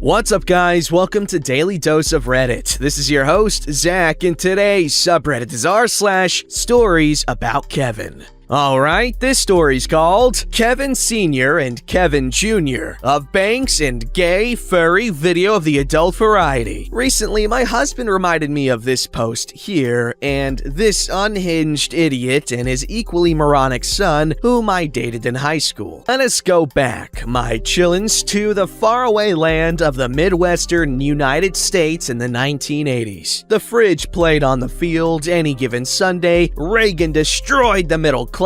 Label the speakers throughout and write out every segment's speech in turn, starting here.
Speaker 1: What's up, guys? Welcome to Daily Dose of Reddit. This is your host, Zach, and today's subreddit is r/StoriesAboutKevin. Alright, this story's called Kevin Sr. and Kevin Jr. of Banks and Gay Furry Video of the Adult Variety. Recently, my husband reminded me of this post here, and this unhinged idiot and his equally moronic son, whom I dated in high school. Let us go back, my chillins, to the faraway land of the Midwestern United States in the 1980s. The fridge played on the field any given Sunday, Reagan destroyed the middle class,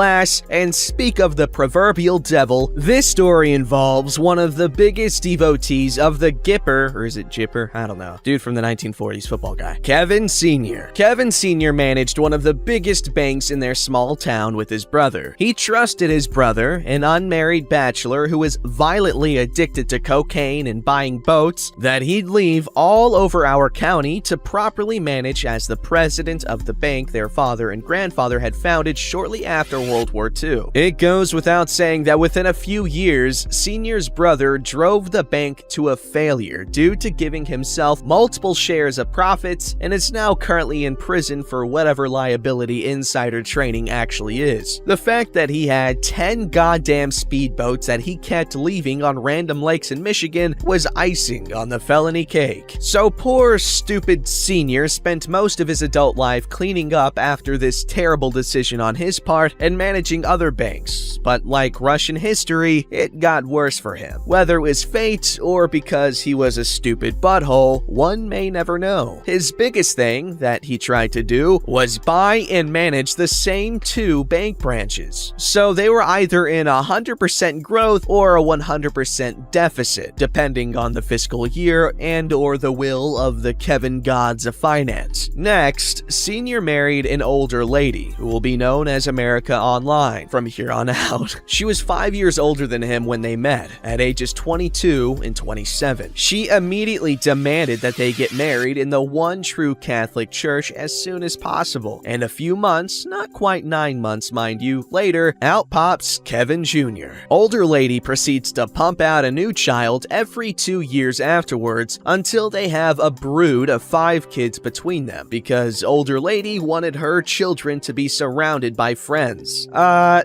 Speaker 1: and speak of the proverbial devil, this story involves one of the biggest devotees of the Gipper, or is it Jipper? I don't know. Dude from the 1940s, football guy. Kevin Sr. Kevin Sr. managed one of the biggest banks in their small town with his brother. He trusted his brother, an unmarried bachelor who was violently addicted to cocaine and buying boats, that he'd leave all over our county to properly manage as the president of the bank their father and grandfather had founded shortly after World War II. It goes without saying that within a few years, Senior's brother drove the bank to a failure due to giving himself multiple shares of profits and is now currently in prison for whatever liability insider trading actually is. The fact that he had 10 goddamn speedboats that he kept leaving on random lakes in Michigan was icing on the felony cake. So poor, stupid Senior spent most of his adult life cleaning up after this terrible decision on his part and managing other banks, but like Russian history, it got worse for him. Whether it was fate or because he was a stupid butthole, one may never know. His biggest thing that he tried to do was buy and manage the same two bank branches. So they were either in 100% growth or a 100% deficit, depending on the fiscal year and or the will of the Kevin gods of finance. Next, Senior married an older lady who will be known as America Online from here on out. She was 5 years older than him when they met, at ages 22 and 27. She immediately demanded that they get married in the one true Catholic church as soon as possible. And a few months, not quite 9 months mind you, later, out pops Kevin Jr. Older lady proceeds to pump out a new child every 2 years afterwards until they have a brood of 5 kids between them, because older lady wanted her children to be surrounded by friends.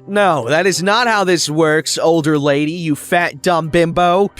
Speaker 1: No, that is not how this works, older lady, you fat dumb bimbo.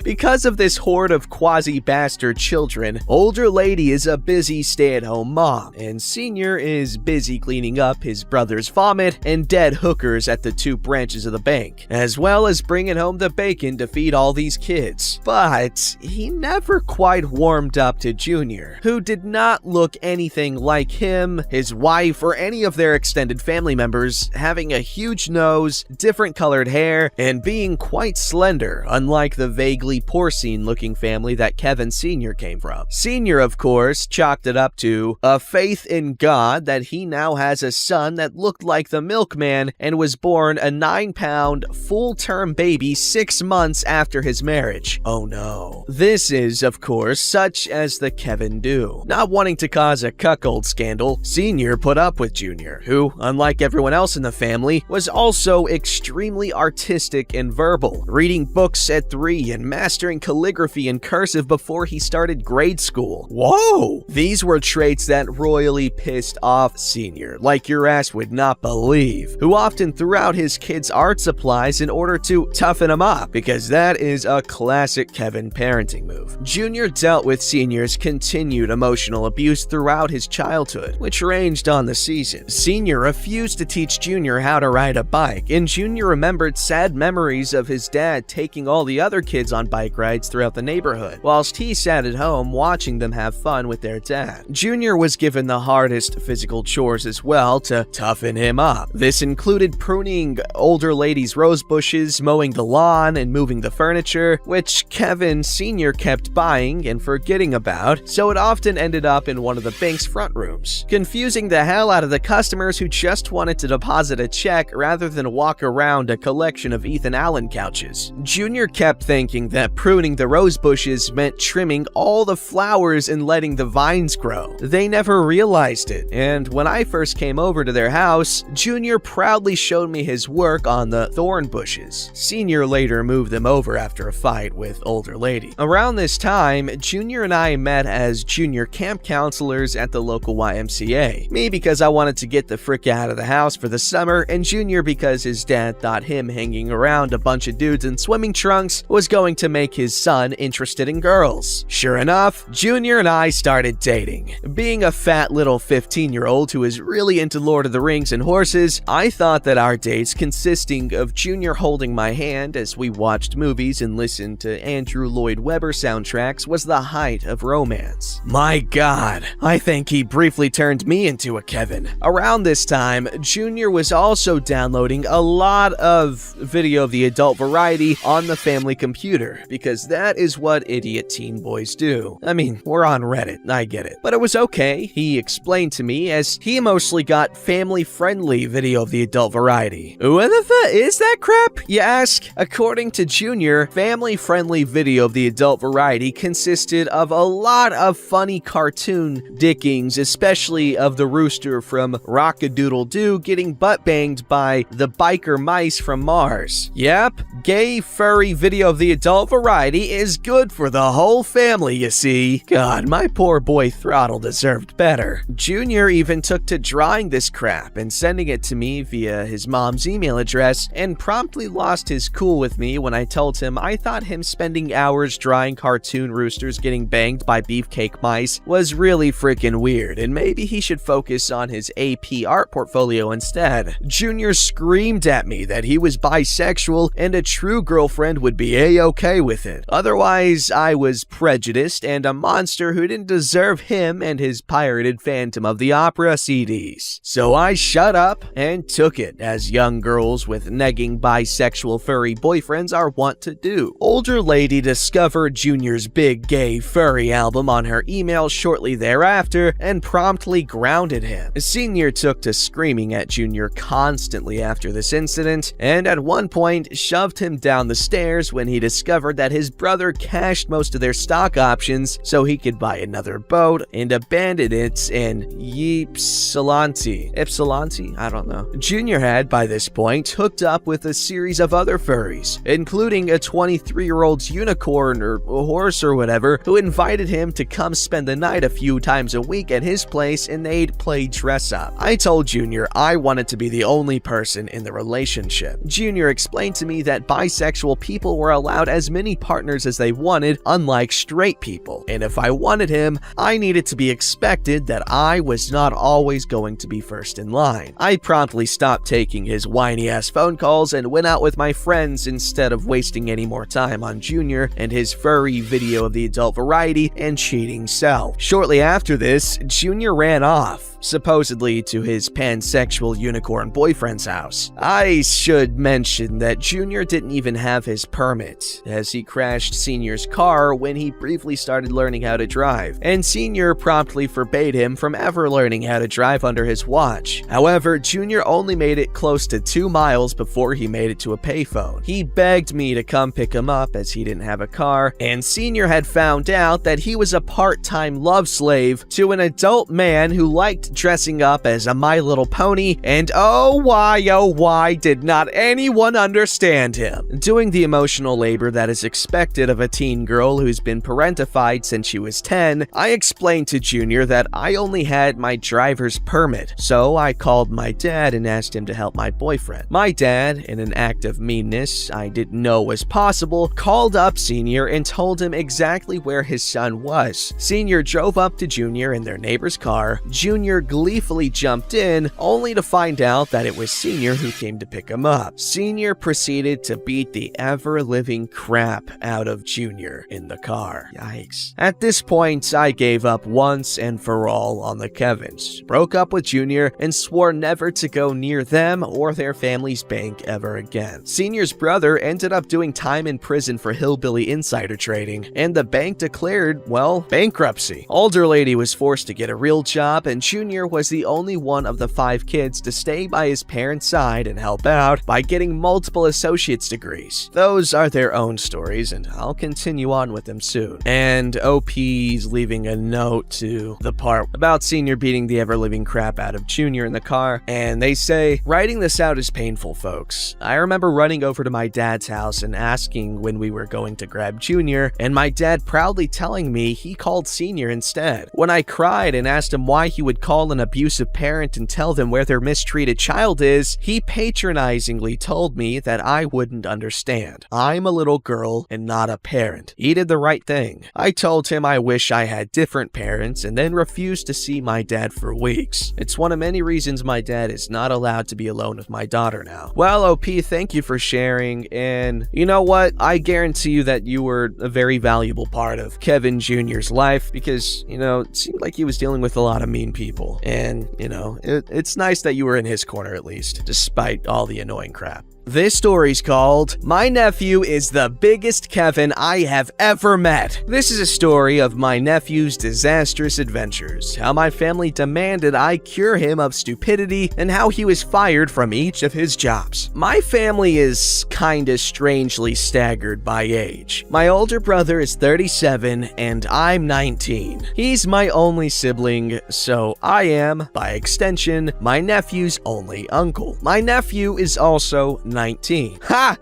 Speaker 1: Because of this horde of quasi-bastard children, older lady is a busy stay-at-home mom, and Senior is busy cleaning up his brother's vomit and dead hookers at the 2 branches of the bank, as well as bringing home the bacon to feed all these kids. But he never quite warmed up to Junior, who did not look anything like him, his wife, or any of their extended family members, having a huge nose, different colored hair, and being quite slender, unlike the vaguely porcine-looking family that Kevin Sr. came from. Senior, of course, chalked it up to a faith in God that he now has a son that looked like the milkman and was born a 9-pound, full-term baby 6 months after his marriage. Oh no. This is, of course, such as the Kevin do. Not wanting to cause a cuckold scandal, Senior put up with Junior, who, unlike everyone else in the family, was also extremely artistic and verbal, reading books at 3 and mastering calligraphy and cursive before he started grade school. Whoa! These were traits that royally pissed off Senior, like your ass would not believe, who often threw out his kids' art supplies in order to toughen him up, because that is a classic Kevin parenting move. Junior dealt with Senior's continued emotional abuse throughout his childhood, which ranged on the season. Senior refused to teach Junior how to ride a bike, and Junior remembered sad memories of his dad taking all the other kids on bike rides throughout the neighborhood, whilst he sat at home watching them have fun with their dad. Junior was given the hardest physical chores as well to toughen him up. This included pruning older ladies' rose bushes, mowing the lawn, and moving the furniture, which Kevin Sr. kept buying and forgetting about, so it often ended up in one of the bank's front rooms, confusing the hell out of the customers who just wanted to deposit a check rather than walk around a collection of Ethan Allen couches. Junior kept thinking thinking that pruning the rose bushes meant trimming all the flowers and letting the vines grow. They never realized it, and when I first came over to their house, Junior proudly showed me his work on the thorn bushes. Senior later moved them over after a fight with older lady. Around this time, Junior and I met as junior camp counselors at the local YMCA. Me because I wanted to get the frick out of the house for the summer, and Junior because his dad thought him hanging around a bunch of dudes in swimming trunks was going to make his son interested in girls. Sure enough, Junior and I started dating. Being a fat little 15-year-old who is really into Lord of the Rings and horses, I thought that our dates consisting of Junior holding my hand as we watched movies and listened to Andrew Lloyd Webber soundtracks was the height of romance. My God, I think he briefly turned me into a Kevin. Around this time, Junior was also downloading a lot of video of the adult variety on the family computer, because that is what idiot teen boys do. I mean, we're on Reddit, I get it. But it was okay, he explained to me, as he mostly got family-friendly video of the adult variety. What the fuck is that crap, you ask? According to Junior, family-friendly video of the adult variety consisted of a lot of funny cartoon dickings, especially of the rooster from Rock-a-Doodle-Doo getting butt-banged by the biker mice from Mars. Yep, gay, furry video of the adult variety is good for the whole family, you see. God, my poor boy Throttle deserved better. Junior even took to drawing this crap and sending it to me via his mom's email address, and promptly lost his cool with me when I told him I thought him spending hours drawing cartoon roosters getting banged by beefcake mice was really freaking weird, and maybe he should focus on his AP art portfolio instead. Junior screamed at me that he was bisexual and a true girlfriend would be a-okay with it. Otherwise, I was prejudiced and a monster who didn't deserve him and his pirated Phantom of the Opera CDs. So I shut up and took it, as young girls with negging bisexual furry boyfriends are wont to do. Older lady discovered Junior's big gay furry album on her email shortly thereafter and promptly grounded him. Senior took to screaming at Junior constantly after this incident, and at one point shoved him down the stairs when he discovered that his brother cashed most of their stock options so he could buy another boat and abandoned it in Ypsilanti. I don't know. Junior had, by this point, hooked up with a series of other furries, including a 23-year-old unicorn or a horse or whatever, who invited him to come spend the night a few times a week at his place and they'd play dress up. I told Junior I wanted to be the only person in the relationship. Junior explained to me that bisexual people were allowed as many partners as they wanted, unlike straight people, and if I wanted him, I needed to be expected that I was not always going to be first in line. I promptly stopped taking his whiny-ass phone calls and went out with my friends instead of wasting any more time on Junior and his furry video of the adult variety and cheating self. Shortly after this, Junior ran off, supposedly to his pansexual unicorn boyfriend's house. I should mention that Junior didn't even have his permit, as he crashed Senior's car when he briefly started learning how to drive, and Senior promptly forbade him from ever learning how to drive under his watch. However, Junior only made it close to 2 miles before he made it to a payphone. He begged me to come pick him up as he didn't have a car, and Senior had found out that he was a part-time love slave to an adult man who liked dressing up as a My Little Pony, and oh why did not anyone understand him? Doing the emotional labor that is expected of a teen girl who's been parentified since she was 10, I explained to Junior that I only had my driver's permit, so I called my dad and asked him to help my boyfriend. My dad, in an act of meanness I didn't know was possible, called up Senior and told him exactly where his son was. Senior drove up to Junior in their neighbor's car. Junior gleefully jumped in, only to find out that it was Senior who came to pick him up. Senior proceeded to beat the ever-living crap out of Junior in the car. Yikes. At this point, I gave up once and for all on the Kevins, broke up with Junior, and swore never to go near them or their family's bank ever again. Senior's brother ended up doing time in prison for hillbilly insider trading, and the bank declared, well, bankruptcy. Older lady was forced to get a real job, and Junior Jr. was the only one of the 5 kids to stay by his parents' side and help out by getting multiple associate's degrees. Those are their own stories, and I'll continue on with them soon. And OP's leaving a note to the part about Senior beating the ever-living crap out of Junior in the car, and they say, "Writing this out is painful, folks. I remember running over to my dad's house and asking when we were going to grab Junior, and my dad proudly telling me he called Senior instead. When I cried and asked him why he would call an abusive parent and tell them where their mistreated child is, he patronizingly told me that I wouldn't understand. I'm a little girl and not a parent. He did the right thing. I told him I wish I had different parents and then refused to see my dad for weeks. It's one of many reasons my dad is not allowed to be alone with my daughter now." Well, OP, thank you for sharing, and you know what? I guarantee you that you were a very valuable part of Kevin Jr.'s life because, it seemed like he was dealing with a lot of mean people, and, it's nice that you were in his corner at least, despite all the annoying crap. This story's called, "My Nephew is the Biggest Kevin I Have Ever Met." This is a story of my nephew's disastrous adventures, how my family demanded I cure him of stupidity, and how he was fired from each of his jobs. My family is kinda strangely staggered by age. My older brother is 37 and I'm 19. He's my only sibling, so I am, by extension, my nephew's only uncle. My nephew is also 19. Ha!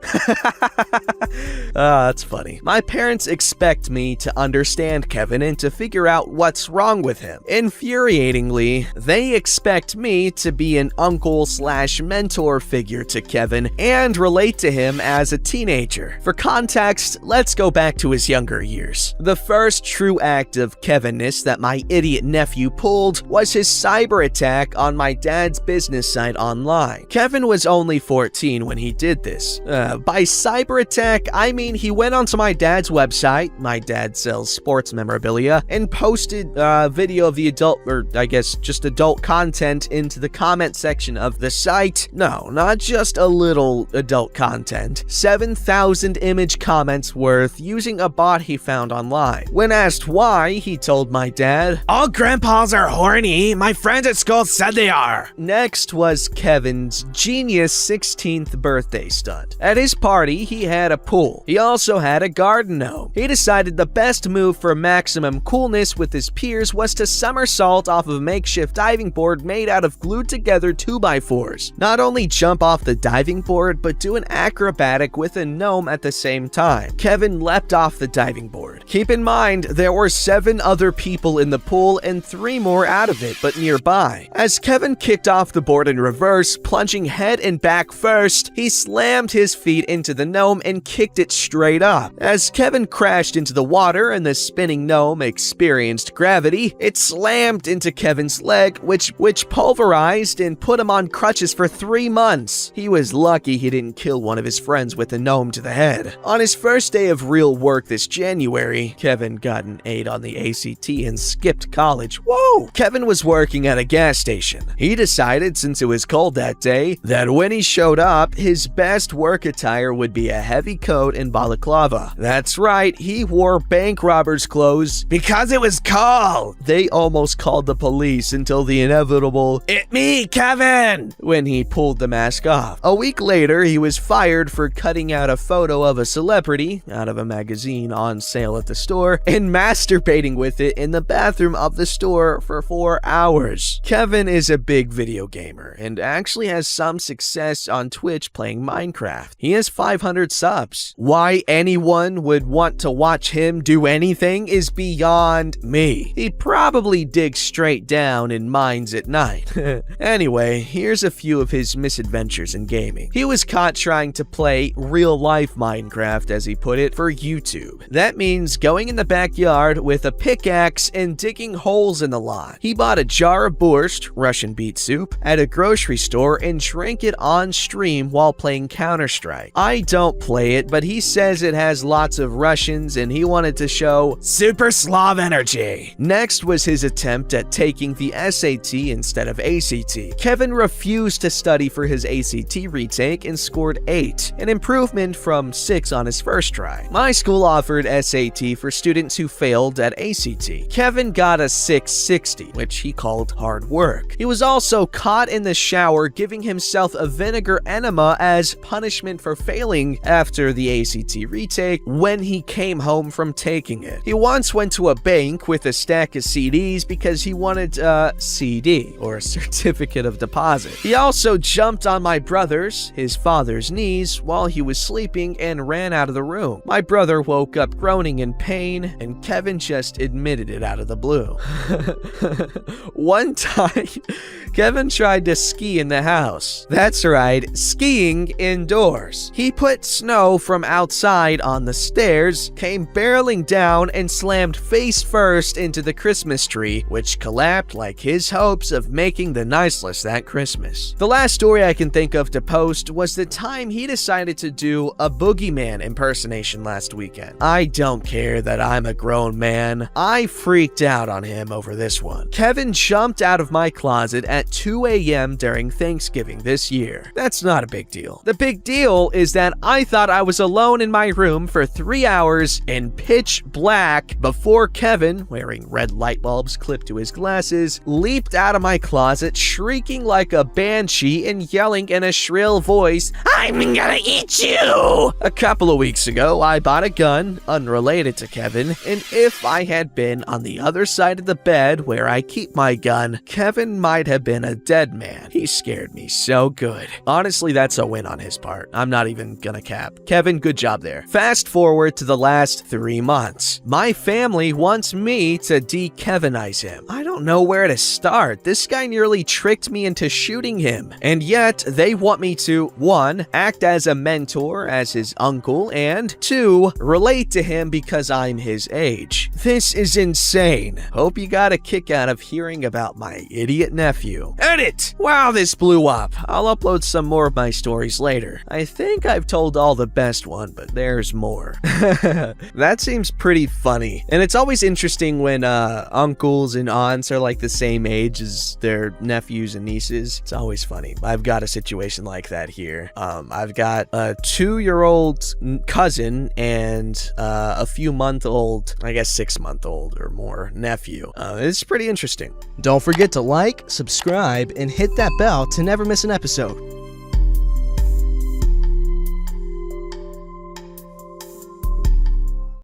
Speaker 1: That's funny. My parents expect me to understand Kevin and to figure out what's wrong with him. Infuriatingly, they expect me to be an uncle/mentor figure to Kevin and relate to him as a teenager. For context, let's go back to his younger years. The first true act of Kevinness that my idiot nephew pulled was his cyber attack on my dad's business site online. Kevin was only 14 when he did this. By cyber attack, I mean he went onto my dad's website, my dad sells sports memorabilia, and posted a video of the adult content into the comment section of the site. No, not just a little adult content. 7,000 image comments worth using a bot he found online. When asked why, he told my dad, "All grandpas are horny. My friends at school said they are." Next was Kevin's genius 16th birthday stunt. At his party, he had a pool. He also had a garden gnome. He decided the best move for maximum coolness with his peers was to somersault off of a makeshift diving board made out of glued together 2x4s. Not only jump off the diving board, but do an acrobatic with a gnome at the same time. Kevin leapt off the diving board. Keep in mind, there were 7 other people in the pool and 3 more out of it, but nearby. As Kevin kicked off the board in reverse, plunging head and back first, he slammed his feet into the gnome and kicked it straight up. As Kevin crashed into the water and the spinning gnome experienced gravity, it slammed into Kevin's leg, which pulverized and put him on crutches for 3 months. He was lucky he didn't kill one of his friends with a gnome to the head. On his first day of real work this January, Kevin got an 8 on the ACT and skipped college. Whoa! Kevin was working at a gas station. He decided, since it was cold that day, that when he showed up, his best work attire would be a heavy coat and balaclava. That's right, he wore bank robber's clothes because it was cold. They almost called the police until the inevitable, "It me, Kevin," when he pulled the mask off. A week later, he was fired for cutting out a photo of a celebrity out of a magazine on sale at the store and masturbating with it in the bathroom of the store for 4 hours. Kevin is a big video gamer and actually has some success on Twitch playing Minecraft. He has 500 subs. Why anyone would want to watch him do anything is beyond me. He probably digs straight down in mines at night. Anyway, here's a few of his misadventures in gaming. He was caught trying to play real-life Minecraft, as he put it, for YouTube. That means going in the backyard with a pickaxe and digging holes in the lawn. He bought a jar of borscht, Russian beet soup, at a grocery store and drank it on stream while while playing Counter-Strike. I don't play it, but he says it has lots of Russians and he wanted to show Super Slav energy. Next was his attempt at taking the SAT instead of ACT. Kevin refused to study for his ACT retake and scored 8, an improvement from 6 on his first try. My school offered SAT for students who failed at ACT. Kevin got a 660, which he called hard work. He was also caught in the shower giving himself a vinegar enema as punishment for failing after the ACT retake when he came home from taking it. He once went to a bank with a stack of CDs because he wanted a CD, or a certificate of deposit. He also jumped on my brother's, his father's, knees while he was sleeping and ran out of the room. My brother woke up groaning in pain, and Kevin just admitted it out of the blue. One time, Kevin tried to ski in the house. That's right, skiing indoors. He put snow from outside on the stairs, came barreling down, and slammed face first into the Christmas tree, which collapsed like his hopes of making the nice list that Christmas. The last story I can think of to post was the time he decided to do a boogeyman impersonation last weekend. I don't care that I'm a grown man. I freaked out on him over this one. Kevin jumped out of my closet at 2 a.m. during Thanksgiving this year. That's not a big deal. The big deal is that I thought I was alone in my room for 3 hours in pitch black before Kevin, wearing red light bulbs clipped to his glasses, leaped out of my closet shrieking like a banshee and yelling in a shrill voice, "I'm gonna eat you!" A couple of weeks ago, I bought a gun unrelated to Kevin, and if I had been on the other side of the bed where I keep my gun, Kevin might have been a dead man. He scared me so good. Honestly, that's a win on his part. I'm not even gonna cap. Kevin, good job there. Fast forward to the last 3 months. My family wants me to de-Kevinize him. I don't know where to start. This guy nearly tricked me into shooting him. And yet, they want me to, 1, act as a mentor, as his uncle, and 2, relate to him because I'm his age. This is insane. Hope you got a kick out of hearing about my idiot nephew. Edit! Wow, this blew up. I'll upload some more of my stories later. I think I've told all the best one, but there's more. That seems pretty funny. And it's always interesting when uncles and aunts are like the same age as their nephews and nieces. It's always funny. I've got a situation like that here. I've got a 2-year-old cousin and a few month old, I guess 6-month-old or more nephew. It's pretty interesting.
Speaker 2: Don't forget to like, subscribe, and hit that bell to never miss an episode.